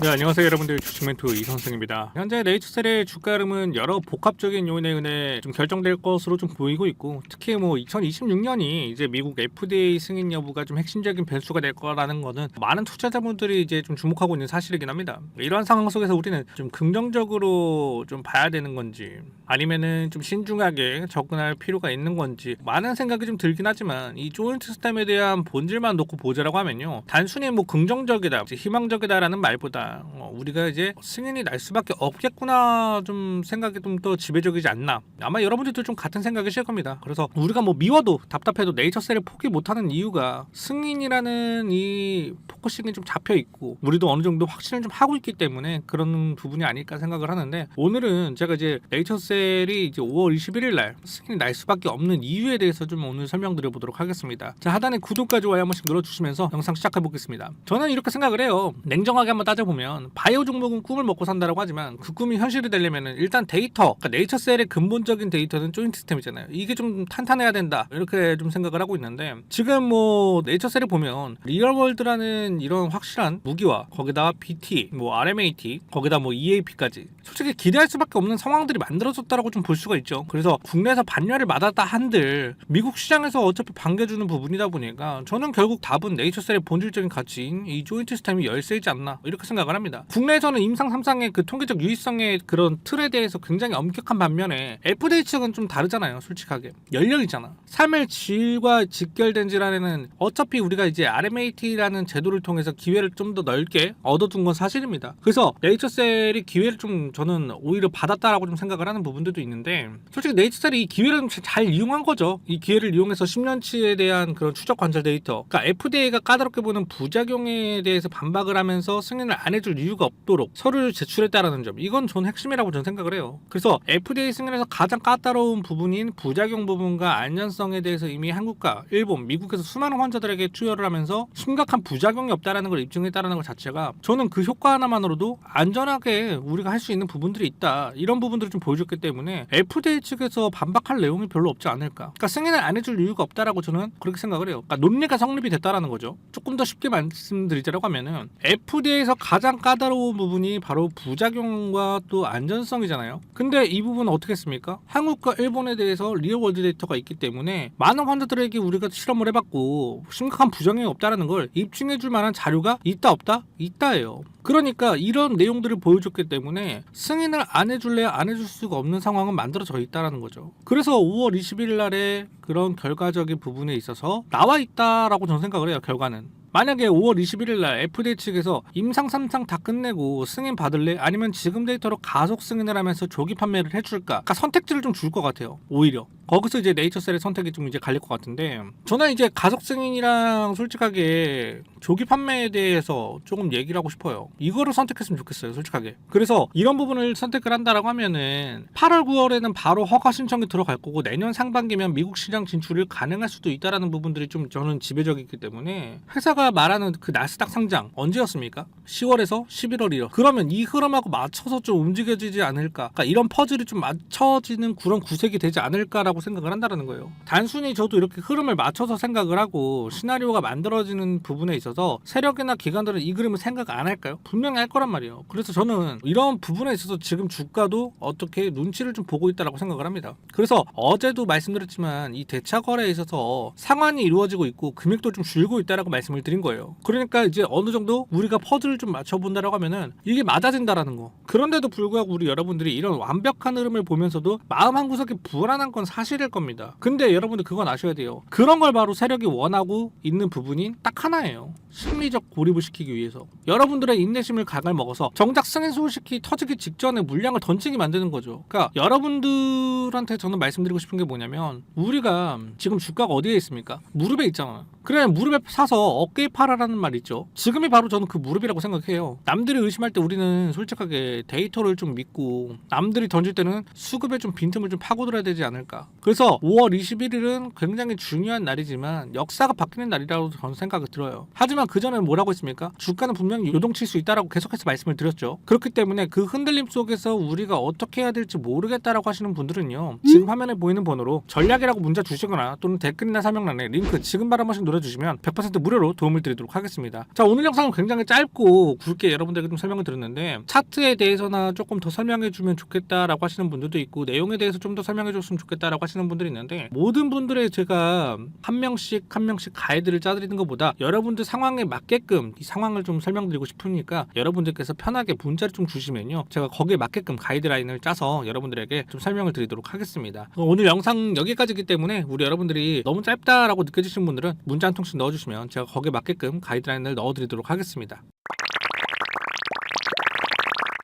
네, 안녕하세요 여러분들, 주식멘토 이선승입니다. 현재 네이처셀의 주가 흐름은 여러 복합적인 요인에 의해 좀 결정될 것으로 좀 보이고 있고, 특히 2026년이 이제 미국 FDA 승인 여부가 좀 핵심적인 변수가 될 거라는 거는 많은 투자자분들이 이제 좀 주목하고 있는 사실이긴 합니다. 이러한 상황 속에서 우리는 좀 긍정적으로 좀 봐야 되는 건지, 아니면은 좀 신중하게 접근할 필요가 있는 건지 많은 생각이 좀 들긴 하지만, 이 조인트 시스템에 대한 본질만 놓고 보자라고 하면요, 단순히 긍정적이다, 희망적이다라는 말보다 우리가 이제 승인이 날 수밖에 없겠구나 좀 생각이 좀 더 지배적이지 않나. 아마 여러분들도 좀 같은 생각이실 겁니다. 그래서 우리가 미워도 답답해도 네이처셀을 포기 못하는 이유가 승인이라는 이 포커싱이 좀 잡혀 있고, 우리도 어느 정도 확신을 좀 하고 있기 때문에 그런 부분이 아닐까 생각을 하는데, 오늘은 제가 이제 네이처셀이 이제 5월 21일 날 승인이 날 수밖에 없는 이유에 대해서 좀 오늘 설명드려 보도록 하겠습니다. 자, 하단에 구독과 좋아요 한 번씩 눌러주시면서 영상 시작해 보겠습니다. 저는 이렇게 생각을 해요. 냉정하게 한번 따져보면 바이오 종목은 꿈을 먹고 산다라고 하지만, 그 꿈이 현실이 되려면 일단 데이터, 그러니까 네이처셀의 근본적인 데이터는 조인트 시스템이잖아요. 이게 좀 탄탄해야 된다, 이렇게 좀 생각을 하고 있는데, 지금 네이처셀을 보면 리얼월드라는 이런 확실한 무기와 거기다가 BT, RMAT, 거기다 EAP까지 솔직히 기대할 수밖에 없는 상황들이 만들어졌다라고 좀 볼 수가 있죠. 그래서 국내에서 반열을 맞았다 한들 미국 시장에서 어차피 반겨주는 부분이다 보니까, 저는 결국 답은 네이처셀의 본질적인 가치인 이 조인트 시스템이 열쇠이지 않나, 이렇게 생각을 합니다. 국내에서는 임상 3상의 그 통계적 유의성의 그런 틀에 대해서 굉장히 엄격한 반면에 FDA 측은 좀 다르잖아요. 솔직하게 연령이잖아. 삶의 질과 직결된 질환에는 어차피 우리가 이제 RMAT라는 제도를 통해서 기회를 좀 더 넓게 얻어둔 건 사실입니다. 그래서 네이처셀이 기회를 좀 저는 오히려 받았다라고 좀 생각을 하는 부분들도 있는데, 솔직히 네이처셀이 이 기회를 잘 이용한 거죠. 이 기회를 이용해서 10년치에 대한 그런 추적 관찰 데이터, 그러니까 FDA가 까다롭게 보는 부작용에 대해서 반박을 하면서 승인을 안 해줄 이유가 없도록 서류를 제출했다라는 점, 이건 전 핵심이라고 저는 생각을 해요. 그래서 FDA 승인에서 가장 까다로운 부분인 부작용 부분과 안전성에 대해서 이미 한국과 일본, 미국에서 수많은 환자들에게 투여를 하면서 심각한 부작용이 없다라는 걸 입증했다라는 것 자체가, 저는 그 효과 하나만으로도 안전하게 우리가 할 수 있는 부분들이 있다, 이런 부분들을 좀 보여줬기 때문에 FDA 측에서 반박할 내용이 별로 없지 않을까. 그러니까 승인을 안 해줄 이유가 없다라고 저는 그렇게 생각을 해요. 그러니까 논리가 성립이 됐다라는 거죠. 조금 더 쉽게 말씀드리자라고 하면은, FDA에서 가장 까다로운 부분이 바로 부작용과 또 안전성이잖아요. 근데 이 부분은 어떻게 했습니까? 한국과 일본에 대해서 리얼월드 데이터가 있기 때문에 많은 환자들에게 우리가 실험을 해봤고 심각한 부작용이 없다라는 걸 입증해줄 만한 자료가 있다 없다? 있다예요. 그러니까 이런 내용들을 보여줬기 때문에 승인을 안 해줄래야 안 해줄 수가 없는 상황은 만들어져 있다라는 거죠. 그래서 5월 21일 날에 그런 결과적인 부분에 있어서 나와 있다라고 저는 생각을 해요. 결과는 만약에 5월 21일 날 FDA 측에서 임상 3상 다 끝내고 승인 받을래? 아니면 지금 데이터로 가속 승인을 하면서 조기 판매를 해줄까? 그러니까 선택지를 좀 줄 것 같아요. 오히려 거기서 이제 네이처셀의 선택이 좀 이제 갈릴 것 같은데, 저는 이제 가속 승인이랑 솔직하게 조기 판매에 대해서 조금 얘기를 하고 싶어요. 이거를 선택했으면 좋겠어요, 솔직하게. 그래서 이런 부분을 선택을 한다라고 하면은 8월 9월에는 바로 허가 신청이 들어갈 거고, 내년 상반기면 미국 시장 진출이 가능할 수도 있다라는 부분들이 좀 저는 지배적이기 때문에, 회사가 말하는 그 나스닥 상장 언제였습니까? 10월에서 11월이요. 그러면 이 흐름하고 맞춰서 좀 움직여지지 않을까? 그러니까 이런 퍼즐이 좀 맞춰지는 그런 구색이 되지 않을까라고 생각을 한다는 거예요. 단순히 저도 이렇게 흐름을 맞춰서 생각을 하고 시나리오가 만들어지는 부분에 있어서 세력이나 기관들은 이 그림을 생각 안 할까요? 분명히 할 거란 말이에요. 그래서 저는 이런 부분에 있어서 지금 주가도 어떻게 눈치를 좀 보고 있다라고 생각을 합니다. 그래서 어제도 말씀드렸지만 이 대차 거래에 있어서 상환이 이루어지고 있고 금액도 좀 줄고 있다라고 말씀을 드린 거예요. 그러니까 이제 어느 정도 우리가 퍼즐을 좀 맞춰본다라고 하면은 이게 맞아진다라는 거. 그런데도 불구하고 우리 여러분들이 이런 완벽한 흐름을 보면서도 마음 한구석에 불안한 건 사실일 겁니다. 근데 여러분들 그건 아셔야 돼요. 그런 걸 바로 세력이 원하고 있는 부분이 딱 하나예요. 심리적 고립을 시키기 위해서 여러분들의 인내심을 각을 먹어서 정작 승인 소식이 터지기 직전에 물량을 던지게 만드는 거죠. 그러니까 여러분들한테 저는 말씀드리고 싶은 게 뭐냐면, 우리가 지금 주가가 어디에 있습니까? 무릎에 있잖아. 그래, 무릎에 사서 어깨에 팔아라는 말 있죠. 지금이 바로 저는 그 무릎이라고 생각해요. 남들이 의심할 때 우리는 솔직하게 데이터를 좀 믿고, 남들이 던질 때는 수급에 좀 빈틈을 좀 파고들어야 되지 않을까. 그래서 5월 21일은 굉장히 중요한 날이지만 역사가 바뀌는 날이라고 저는 생각이 들어요. 하지만 그 전에 뭐라고 했습니까? 주가는 분명히 요동칠 수 있다라고 계속해서 말씀을 드렸죠. 그렇기 때문에 그 흔들림 속에서 우리가 어떻게 해야 될지 모르겠다라고 하시는 분들은요, 지금 화면에 보이는 번호로 전략이라고 문자 주시거나 또는 댓글이나 설명란에 링크 지금 바로 한 번씩 눌러주시면 100% 무료로 도움을 드리도록 하겠습니다. 자, 오늘 영상은 굉장히 짧고 굵게 여러분들에게 좀 설명을 드렸는데, 차트에 대해서나 조금 더 설명해주면 좋겠다라고 하시는 분들도 있고, 내용에 대해서 좀 더 설명해줬으면 좋겠다라고 하시는 분들이 있는데, 모든 분들의 제가 한 명씩 가이드를 짜드리는 것보다 여러분들 상황에 맞게끔 이 상황을 좀 설명드리고 싶으니까 여러분들께서 편하게 문자를 좀 주시면요, 제가 거기에 맞게끔 가이드라인을 짜서 여러분들에게 좀 설명을 드리도록 하겠습니다. 오늘 영상 여기까지이기 때문에 우리 여러분들이 너무 짧다라고 느껴지시는 분들은 문자 한 통씩 넣어주시면 제가 거기에 맞게끔 가이드라인을 넣어드리도록 하겠습니다.